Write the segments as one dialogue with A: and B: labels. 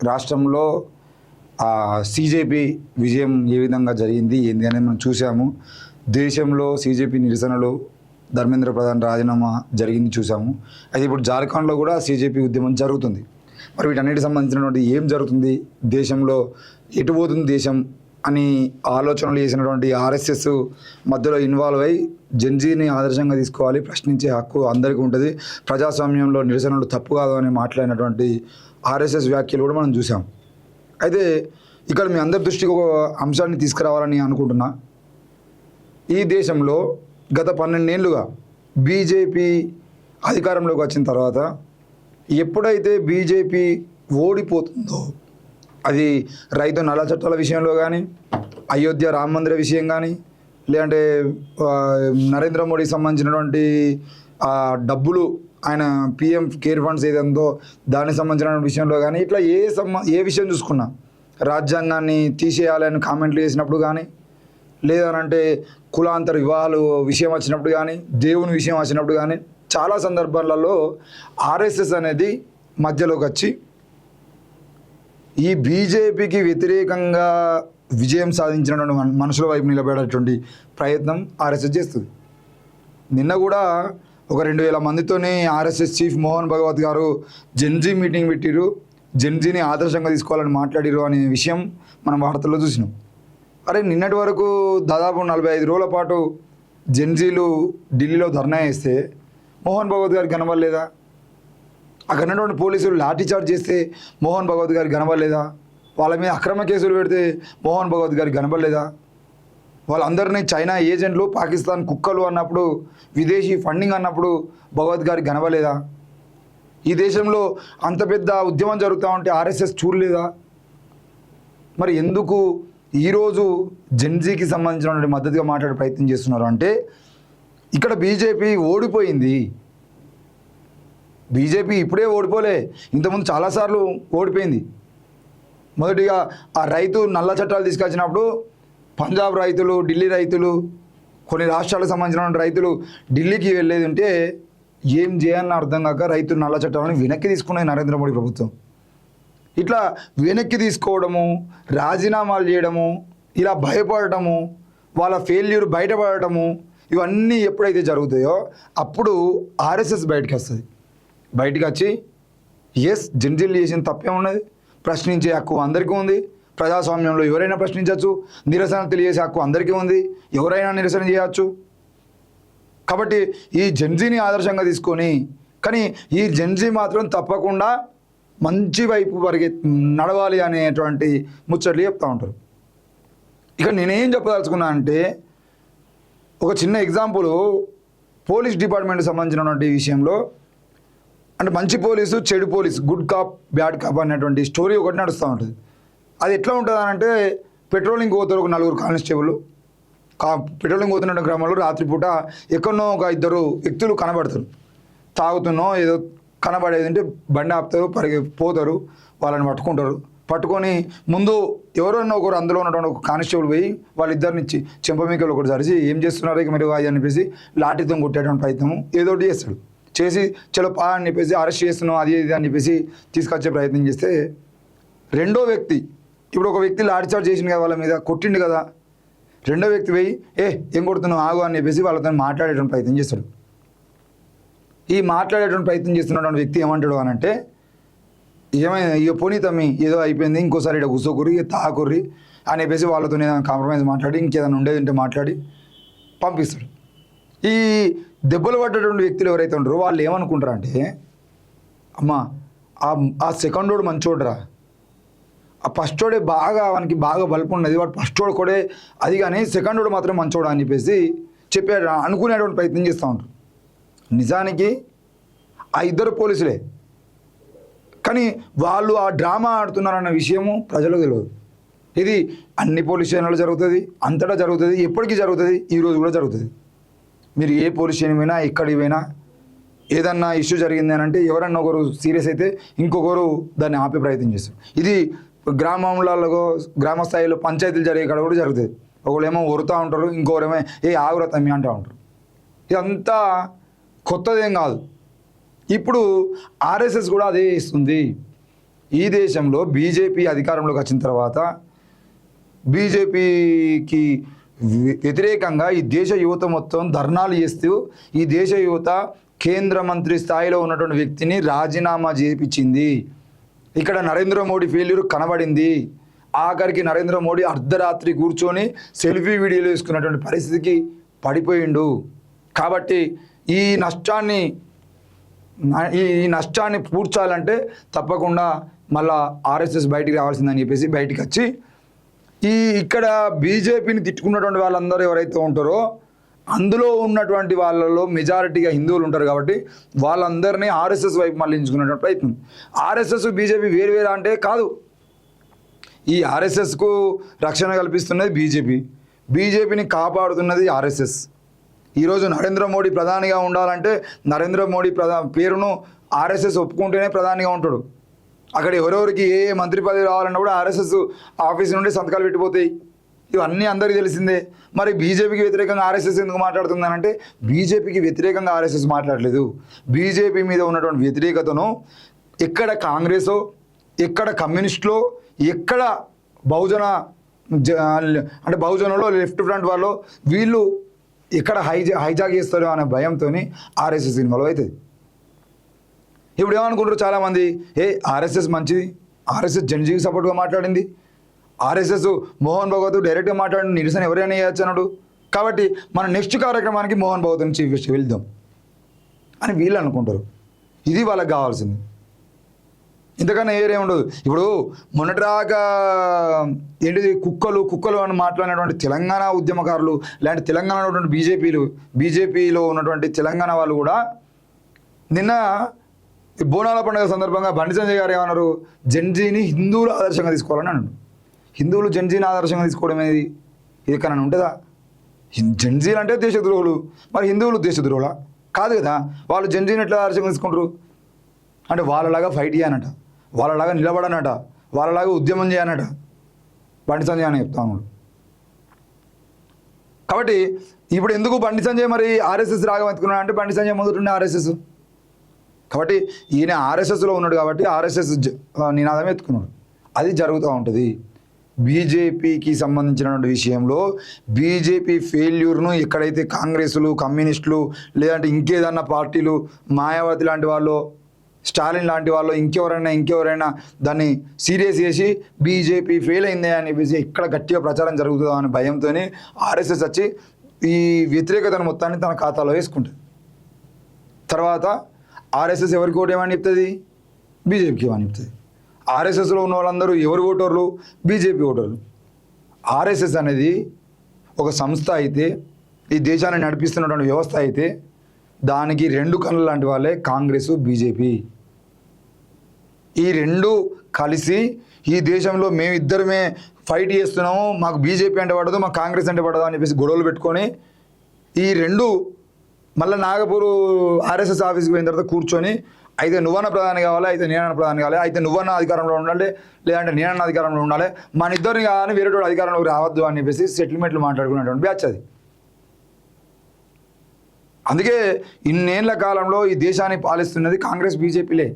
A: రాష్ట్రంలో సీజేపీ విజయం ఏ విధంగా జరిగింది ఏంది అనేది మనం చూసాము. దేశంలో సీజేపీ నిరసనలు, ధర్మేంద్ర ప్రధాన్ రాజీనామా జరిగింది చూసాము. అయితే ఇప్పుడు జార్ఖండ్లో కూడా సీజేపీ ఉద్యమం జరుగుతుంది. మరి వీటన్నిటికి సంబంధించినటువంటి ఏం జరుగుతుంది, దేశంలో ఎటు పోతుంది దేశం అని ఆలోచనలు చేసినటువంటి ఆర్ఎస్ఎస్ మధ్యలో ఇన్వాల్వ్ అయ్యి జెన్జీని ఆదర్శంగా తీసుకోవాలి, ప్రశ్నించే హక్కు అందరికీ ఉంటుంది, ప్రజాస్వామ్యంలో నిరసనలు తప్పు కాదు అని మాట్లాడినటువంటి ఆర్ఎస్ఎస్ వ్యాఖ్యలు కూడా మనం చూసాం. అయితే ఇక్కడ మీ అందరి దృష్టికి ఒక అంశాన్ని తీసుకురావాలని అనుకుంటున్నా. ఈ దేశంలో గత 12 ఏళ్ళుగా బీజేపీ అధికారంలోకి వచ్చిన తర్వాత ఎప్పుడైతే బీజేపీ ఓడిపోతుందో, అది రైతు నల్ల చట్టాల విషయంలో కానీ, అయోధ్య రామ మందిర విషయం కానీ, లేదంటే నరేంద్ర మోడీకి సంబంధించినటువంటి డబ్బులు ఆయన పిఎం కేర్ ఫండ్స్ ఏదందో దానికి సంబంధించిన విషయంలో కానీ, ఇట్లా ఏ విషయం చూసుకున్నా, రాజ్యాంగాన్ని తీసేయాలని కామెంట్లు చేసినప్పుడు కానీ, లేదనంటే కులాంతర వివాహాలు విషయం వచ్చినప్పుడు కానీ, దేవుని విషయం వచ్చినప్పుడు కానీ, చాలా సందర్భాలలో ఆర్ఎస్ఎస్ అనేది మధ్యలోకి వచ్చి ఈ బీజేపీకి వ్యతిరేకంగా విజయం సాధించినటువంటి మనుషుల వైపు నిలబడేటువంటి ప్రయత్నం ఆర్ఎస్ఎస్ చేస్తుంది. నిన్న కూడా ఒక 2000 మందితోనే ఆర్ఎస్ఎస్ చీఫ్ మోహన్ భగవత్ గారు జెన్జీ మీటింగ్ పెట్టిరు, జెన్జీని ఆదర్శంగా తీసుకోవాలని మాట్లాడిరు అనే విషయం మనం వార్తల్లో చూసినాం. అరే నిన్నటి వరకు దాదాపు 45 రోజుల పాటు జెన్జీలు ఢిల్లీలో ధర్నా చేస్తే మోహన్ భగవత్ గారికి కనబడలేదా? అక్కడ ఉన్నటువంటి పోలీసులు లాఠీచార్జ్ చేస్తే మోహన్ భగవత్ గారికి కనబడలేదా? వాళ్ళ మీద అక్రమ కేసులు పెడితే మోహన్ భగవత్ గారికి కనబడలేదా? వాళ్ళందరినీ చైనా ఏజెంట్లు, పాకిస్తాన్ కుక్కలు అన్నప్పుడు, విదేశీ ఫండింగ్ అన్నప్పుడు భగవత్ గారికి కనబడలేదా? ఈ దేశంలో అంత పెద్ద ఉద్యమం జరుగుతూ ఉంటే ఆర్ఎస్ఎస్ చూడలేదా? మరి ఎందుకు ఈరోజు జెన్జీకి సంబంధించినటువంటి మద్దతుగా మాట్లాడే ప్రయత్నం చేస్తున్నారు అంటే, ఇక్కడ బీజేపీ ఓడిపోయింది. బీజేపీ ఇప్పుడే ఓడిపోలే, ఇంతకుముందు చాలాసార్లు ఓడిపోయింది. మొదటిగా ఆ రైతు నల్ల చట్టాలు తీసుకొచ్చినప్పుడు పంజాబ్ రైతులు, ఢిల్లీ రైతులు, కొన్ని రాష్ట్రాలకు సంబంధించిన రైతులు ఢిల్లీకి వెళ్ళేది ఉంటే ఏం చేయాలని అర్థం కాక రైతు నల్ల చట్టాలను వెనక్కి తీసుకున్నది నరేంద్ర మోడీ ప్రభుత్వం. ఇట్లా వెనక్కి తీసుకోవడము, రాజీనామాలు చేయడము, ఇలా భయపడటము, వాళ్ళ ఫెయిల్యూర్ బయటపడటము, ఇవన్నీ ఎప్పుడైతే జరుగుతాయో అప్పుడు ఆర్ఎస్ఎస్ బయటకు వస్తుంది. బయటకు వచ్చి జెన్జీలు చేసిన తప్పే ఉన్నది, ప్రశ్నించే హక్కు అందరికీ ఉంది, ప్రజాస్వామ్యంలో ఎవరైనా ప్రశ్నించవచ్చు, నిరసన తెలియజేసే హక్కు అందరికీ ఉంది, ఎవరైనా నిరసన చేయవచ్చు. కాబట్టి ఈ జెన్జీని ఆదర్శంగా తీసుకొని, కానీ ఈ జెన్జీ మాత్రం తప్పకుండా మంచి వైపు నడవాలి అనేటువంటి ముచ్చట్లు చెప్తూ ఉంటారు. ఇక నేనేం చెప్పదలుచుకున్నా అంటే, ఒక చిన్న ఎగ్జాంపుల్, పోలీస్ డిపార్ట్మెంట్కి సంబంధించినటువంటి విషయంలో, అంటే మంచి పోలీసు, చెడు police, good cop bad cop అనేటువంటి స్టోరీ ఒకటి నడుస్తూ ఉంటుంది. అది ఎట్లా ఉంటుంది అంటే, పెట్రోలింగ్ పోతారు ఒక 4 కానిస్టేబుల్, పెట్రోలింగ్ పోతున్న క్రమంలో రాత్రిపూట ఎక్కడనో ఒక 2 వ్యక్తులు కనబడతారు, తాగుతున్నో ఏదో కనబడేది అంటే బండి ఆపుతారు, పోతారు, వాళ్ళని పట్టుకొని ముందు ఎవరన్నా ఒకరు అందులో ఉన్నటువంటి ఒక కానిస్టేబుల్ పోయి వాళ్ళిద్దరిని చెంపమీకలు ఒకటి సరిచి ఏం చేస్తున్నారు ఇక మీరు అని చెప్పేసి లాఠీతో కొట్టేటువంటి ప్రయత్నము ఏదోటి చేస్తాడు. చేసి చలో పా అని చెప్పేసి అరెస్ట్ చేస్తున్నాం అది ఇది అని చెప్పేసి తీసుకొచ్చే ప్రయత్నం చేస్తే, రెండో వ్యక్తి, ఇప్పుడు ఒక వ్యక్తి లాఠీచార్జ్ చేసింది కదా, వాళ్ళ మీద కొట్టిండు కదా, రెండో వ్యక్తి పోయి ఏం కొడుతున్నావు ఆగు అని చెప్పేసి వాళ్ళతో మాట్లాడేటువంటి ప్రయత్నం చేస్తాడు. ఈ మాట్లాడేటువంటి ప్రయత్నం చేస్తున్నటువంటి వ్యక్తి ఏమంటాడు అని అంటే, ఏమైనా ఇక పోనీ తమ్మి ఏదో అయిపోయింది, ఇంకోసారి ఇక్కడ కూర్చోకుర్రి, తాకుర్రి అని చెప్పేసి వాళ్ళతో ఏదైనా కాంప్రమైజ్ మాట్లాడి ఇంకేదైనా ఉండేది ఉంటే మాట్లాడి పంపిస్తాడు. ఈ దెబ్బలు పడ్డటువంటి వ్యక్తులు ఎవరైతే ఉంటారో వాళ్ళు ఏమనుకుంటారు అంటే, అమ్మా ఆ సెకండోడు మంచోడురా, ఆ ఫస్టోడే వానికి బాగా బలుపు ఉన్నది, వాడు ఫస్టోడు కూడా అది, కానీ సెకండోడు మాత్రం మంచోడు అని చెప్పేసి చెప్పాడు అనుకునేటువంటి ప్రయత్నం చేస్తూ ఉంటారు. నిజానికి ఆ 2 పోలీసులే, కానీ వాళ్ళు ఆ డ్రామా ఆడుతున్నారన్న విషయము ప్రజలకు తెలియదు. ఇది అన్ని పోలీస్ స్టేషన్లో జరుగుతుంది, అంతటా జరుగుతుంది, ఎప్పటికీ జరుగుతుంది, ఈరోజు కూడా జరుగుతుంది. మీరు ఏ పోలీస్ స్టేషన్ పోయినా, ఎక్కడికి పోయినా ఏదన్నా ఇష్యూ జరిగింది అని అంటే ఎవరన్నా ఒకరు సీరియస్ అయితే ఇంకొకరు దాన్ని ఆపే ప్రయత్నం చేస్తారు. ఇది గ్రామంలో, గ్రామ స్థాయిలో పంచాయతీలు జరిగే కాడ కూడా జరుగుతుంది. ఒకళ్ళేమో ఒరుతూ ఉంటారు, ఇంకొకరేమో ఆగురా తమ్మి అంటూ ఉంటారు. ఇదంతా కొత్తదేం కాదు. ఇప్పుడు ఆర్ఎస్ఎస్ కూడా అదే ఇస్తుంది. ఈ దేశంలో బీజేపీ అధికారంలోకి వచ్చిన తర్వాత బీజేపీకి వ్యతిరేకంగా ఈ దేశ యువత మొత్తం ధర్నాలు చేస్తూ ఈ దేశ యువత కేంద్ర మంత్రి స్థాయిలో ఉన్నటువంటి వ్యక్తిని రాజీనామా చేయించింది. ఇక్కడ నరేంద్ర మోడీ ఫెయిల్యూర్ కనబడింది. ఆఖరికి నరేంద్ర మోడీ అర్ధరాత్రి కూర్చొని సెల్ఫీ వీడియోలు వేసుకున్నటువంటి పరిస్థితికి పడిపోయిండు. కాబట్టి ఈ నష్టాన్ని పూడ్చాలంటే తప్పకుండా మళ్ళా ఆర్ఎస్ఎస్ బయటికి రావాల్సిందని చెప్పేసి బయటికి వచ్చి ఇక్కడ బీజేపీని తిట్టుకున్నటువంటి వాళ్ళందరూ ఎవరైతే ఉంటారో అందులో ఉన్నటువంటి వాళ్ళలో మెజారిటీగా హిందువులు ఉంటారు కాబట్టి వాళ్ళందరినీ ఆర్ఎస్ఎస్ వైపు మళ్ళించుకునేటువంటి ప్రయత్నం. ఆర్ఎస్ఎస్ బీజేపీ వేరు అంటే కాదు. ఈ ఆర్ఎస్ఎస్కు రక్షణ కల్పిస్తున్నది బీజేపీని కాపాడుతున్నది ఆర్ఎస్ఎస్. ఈరోజు నరేంద్ర మోడీ ప్రధానిగా ఉండాలంటే నరేంద్ర మోడీ పేరును ఆర్ఎస్ఎస్ ఒప్పుకుంటేనే ప్రధానిగా ఉంటాడు. అక్కడ ఎవరెవరికి ఏ మంత్రి పదవి రావాలన్నా కూడా ఆర్ఎస్ఎస్ ఆఫీస్ నుండి సంతకాలు పెట్టిపోతాయి. ఇవన్నీ అందరికీ తెలిసిందే. మరి బీజేపీకి వ్యతిరేకంగా ఆర్ఎస్ఎస్ ఎందుకు మాట్లాడుతుందనంటే బీజేపీకి వ్యతిరేకంగా ఆర్ఎస్ఎస్ మాట్లాడలేదు. బీజేపీ మీద ఉన్నటువంటి వ్యతిరేకతను ఎక్కడ కాంగ్రెసో, ఎక్కడ కమ్యూనిస్టులో, ఎక్కడ బహుజనులో లెఫ్ట్ ఫ్రంట్ వాళ్ళు వీళ్ళు ఎక్కడ హైజాక్ చేస్తారో అనే భయంతో ఆర్ఎస్ఎస్ ఇన్వాల్వ్ అవుతుంది. ఇప్పుడు ఏమనుకుంటారు చాలామంది, ఆర్ఎస్ఎస్ మంచిది, ఆర్ఎస్ఎస్ జన్జీకి సపోర్ట్గా మాట్లాడింది, ఆర్ఎస్ఎస్ మోహన్ భగవత్ డైరెక్ట్గా మాట్లాడిన నిరసన ఎవరైనా చేయొచ్చు అన్నాడు. కాబట్టి మన నెక్స్ట్ కార్యక్రమానికి మోహన్ భగవత్ చీఫ్ గెస్ట్ వెళ్దాం అని వీళ్ళు అనుకుంటారు. ఇది వాళ్ళకి కావాల్సింది, ఇంతకన్నా ఏరే ఉండదు. ఇప్పుడు మొన్నటిదాకా ఏంటిది కుక్కలు అని మాట్లాడినటువంటి తెలంగాణ ఉద్యమకారులు, ఇలాంటి తెలంగాణలో ఉన్నటువంటి బీజేపీలో ఉన్నటువంటి తెలంగాణ వాళ్ళు కూడా నిన్న బోనాల పండుగ సందర్భంగా బండి సంజయ్ గారు ఏమన్నారు, జెన్జీని హిందువులు ఆదర్శంగా తీసుకోవాలని అన్నాడు. హిందువులు జెన్జీని ఆదర్శంగా తీసుకోవడం ఇది ఎక్కడైనా ఉంటుందా? జెన్జీలు అంటే దేశద్రోహులు, మరి హిందువులు దేశద్రోహులా? కాదు కదా. వాళ్ళు జెన్జీని ఎట్లా ఆదర్శంగా తీసుకుంటారు అంటే వాళ్ళలాగా ఫైట్ చేయనట, వాళ్ళలాగా నిలబడనట, వాళ్ళలాగా ఉద్యమం చేయనట బండి సంజయ్ అని చెప్తా ఉన్నాడు. కాబట్టి ఇప్పుడు ఎందుకు బండి సంజయ్ మరి ఆర్ఎస్ఎస్ రాగం ఎత్తుకున్నాడు అంటే బండి సంజయ్ మొదటి ఆర్ఎస్ఎస్ కాబట్టి ఈయన ఆర్ఎస్ఎస్లో ఉన్నాడు కాబట్టి ఆర్ఎస్ఎస్ నినాదం ఎత్తుకున్నాడు. అది జరుగుతూ ఉంటుంది. బీజేపీకి సంబంధించినటువంటి విషయంలో బీజేపీ ఫెయిల్యూర్ను ఎక్కడైతే కాంగ్రెస్లు, కమ్యూనిస్టులు, లేదంటే ఇంకేదన్నా పార్టీలు, మాయావతి లాంటి వాళ్ళు, స్టాలిన్ లాంటి వాళ్ళు, ఇంకెవరైనా దాన్ని సీరియస్ చేసి బీజేపీ ఫెయిల్ అయిందే అని చెప్పేసి ఇక్కడ గట్టిగా ప్రచారం జరుగుతుందా అనే భయంతో ఆర్ఎస్ఎస్ వచ్చి ఈ వ్యతిరేకతను మొత్తాన్ని తన ఖాతాలో వేసుకుంటుంది. తర్వాత ఆర్ఎస్ఎస్ ఎవరికి ఓటు ఏమని చెప్తుంది? బీజేపీకి ఏమని చెప్తుంది. ఆర్ఎస్ఎస్లో ఉన్న వాళ్ళందరూ ఎవరు ఓటర్లు? బీజేపీ ఓటర్లు. ఆర్ఎస్ఎస్ అనేది ఒక సంస్థ అయితే, ఈ దేశాన్ని నడిపిస్తున్నటువంటి వ్యవస్థ అయితే దానికి రెండు కళ్ళు లాంటి వాళ్ళే కాంగ్రెస్, బీజేపీ. ఈ రెండు కలిసి ఈ దేశంలో మేమిద్దరమే ఫైట్ చేస్తున్నాము, మాకు బీజేపీ అంటే పడదు, మాకు కాంగ్రెస్ అంటే పడదు అని చెప్పేసి గొడవలు పెట్టుకొని ఈ రెండు మళ్ళీ నాగపూర్ ఆర్ఎస్ఎస్ ఆఫీస్కి పోయిన తర్వాత కూర్చొని అయితే నువ్వన్న ప్రధాని కావాలి, అయితే నేనన్న ప్రధాని కావాలి, అయితే నువ్వన్న అధికారంలో ఉండాలి, లేదంటే నేనన్న అధికారంలో ఉండాలి, మన ఇద్దరిని కానీ వేరే అధికారంలోకి రావద్దు అని చెప్పేసి సెటిల్మెంట్లు మాట్లాడుకునేటువంటి బ్యాచ్ అది. అందుకే ఇన్నేళ్ల కాలంలో ఈ దేశాన్ని పాలిస్తున్నది కాంగ్రెస్, బీజేపీలే.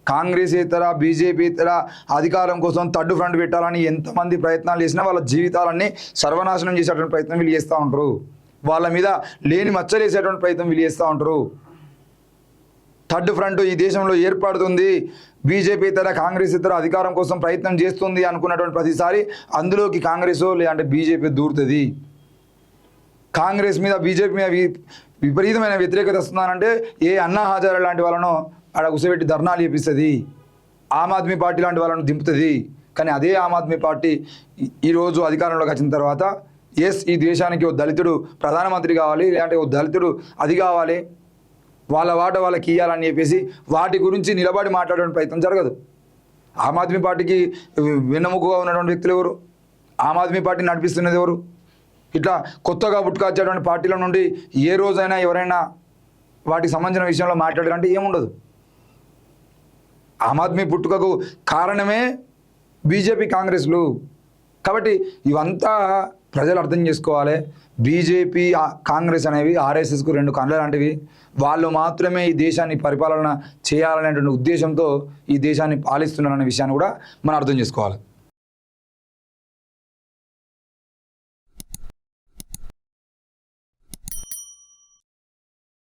A: కాంగ్రెస్ ఇతర, బీజేపీ ఇతర అధికారం కోసం థర్డ్ ఫ్రంట్ పెట్టాలని ఎంతమంది ప్రయత్నాలు చేసినా వాళ్ళ జీవితాలన్నీ సర్వనాశనం చేసేటువంటి ప్రయత్నం వీళ్ళు చేస్తూ ఉంటారు. వాళ్ళ మీద లేని మచ్చలేసేటువంటి ప్రయత్నం వీళ్ళు చేస్తూ ఉంటారు. థర్డ్ ఫ్రంట్ ఈ దేశంలో ఏర్పడుతుంది, బీజేపీ ఇతర, కాంగ్రెస్ ఇతర అధికారం కోసం ప్రయత్నం చేస్తుంది అనుకున్నటువంటి ప్రతిసారి అందులోకి కాంగ్రెస్ లేదంటే బీజేపీ దూరుతుంది. కాంగ్రెస్ మీద, బీజేపీ మీద విపరీతమైన వ్యతిరేకత వస్తుందనంటే ఏ అన్నా హజారే లాంటి వాళ్ళను ఆడ కూర్చోబెట్టి ధర్నాలు చేపిస్తుంది, ఆమ్ ఆద్మీ పార్టీ లాంటి వాళ్ళను దింపుతుంది. కానీ అదే ఆమ్ ఆద్మీ పార్టీ ఈరోజు అధికారంలోకి వచ్చిన తర్వాత ఈ దేశానికి ఓ దళితుడు ప్రధానమంత్రి కావాలి, లేదంటే ఓ దళితుడు అది కావాలి, వాళ్ళ వాట వాళ్ళకి ఇవ్వాలని చెప్పేసి వాటి గురించి నిలబడి మాట్లాడే ప్రయత్నం జరగదు. ఆమ్ ఆద్మీ పార్టీకి వెన్నెముకగా ఉన్నటువంటి వ్యక్తులు ఎవరు? ఆమ్ ఆద్మీ పార్టీ నడిపిస్తున్నది ఎవరు? ఇట్లా కొత్తగా పుట్టుకొచ్చేటువంటి పార్టీల నుండి ఏ రోజైనా ఎవరైనా వాటికి సంబంధించిన విషయంలో మాట్లాడారంటే ఏముండదు. ఆమ్ ఆద్మీ పుట్టుకకు కారణమే బీజేపీ, కాంగ్రెస్లు. కాబట్టి ఇవంతా ప్రజలు అర్థం చేసుకోవాలి. బీజేపీ కాంగ్రెస్ అనేవి ఆర్ఎస్ఎస్కు రెండు కండ్ల లాంటివి. వాళ్ళు మాత్రమే ఈ దేశాన్ని పరిపాలన చేయాలనేటువంటి ఉద్దేశంతో ఈ దేశాన్ని పాలిస్తున్నారనే విషయాన్ని కూడా మనం అర్థం చేసుకోవాలి.